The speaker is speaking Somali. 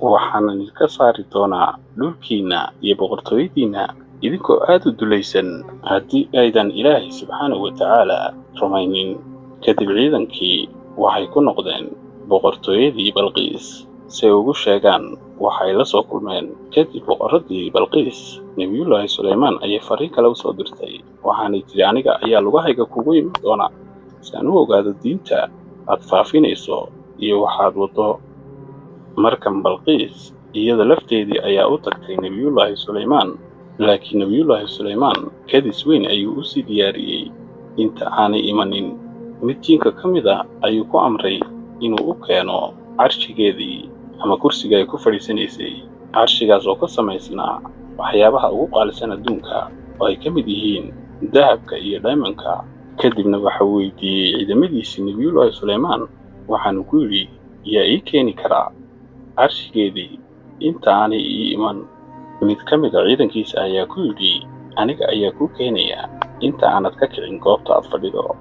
waxaanan idinka saari doonaa dhulkiinna iyo boqortooyadiinna idinkoo aad u dulaysan haddii aydan ilaahay subxaanahu wa tacaalaa rumaynin. Kadib ciidankii waxay ku noqdeen boqortooyadii Balqiis si ay ugu sheegaan waxay la soo kulmeen. Kadib boqoraddii Balqiis nebiyullaahi Sulaymaan ayay fariin kale u soo dirtay, waxaanay tidhi, aniga ayaa lugahayga kugu iman doona si aan u ogaado diinta aad faafinayso iyo waxaad waddo. Markan Balqiis iyada lafteedii ayaa u tagtay nebiyullaahi Sulaymaan, laakiin nebiyullaahi Sulaymaan kadis weyn ayuu u sii diyaariyey. Inta aanay imanin, mid jinka ka mid a ayuu ku amray inuu u keeno carshigeedii ama kursiga ay ku fadhiisanaysay, carshigaas oo ka samaysnaa waxyaabaha ugu qaalisan adduunka oo ay ka mid yihiin dahabka iyo dhaymanka. Kadibna waxaa weydiiyey ciidamadiisii nebiyullaahi Sulaymaan, waxaanu ku yidhi, yaa ii keeni karaa carshigeedii inta aanay ii iman? Mid ka mid a ciidankiisa ayaa ku yidhi, aniga ayaa kuu keenaya inta aanad ka kicin goobta aad fadhido.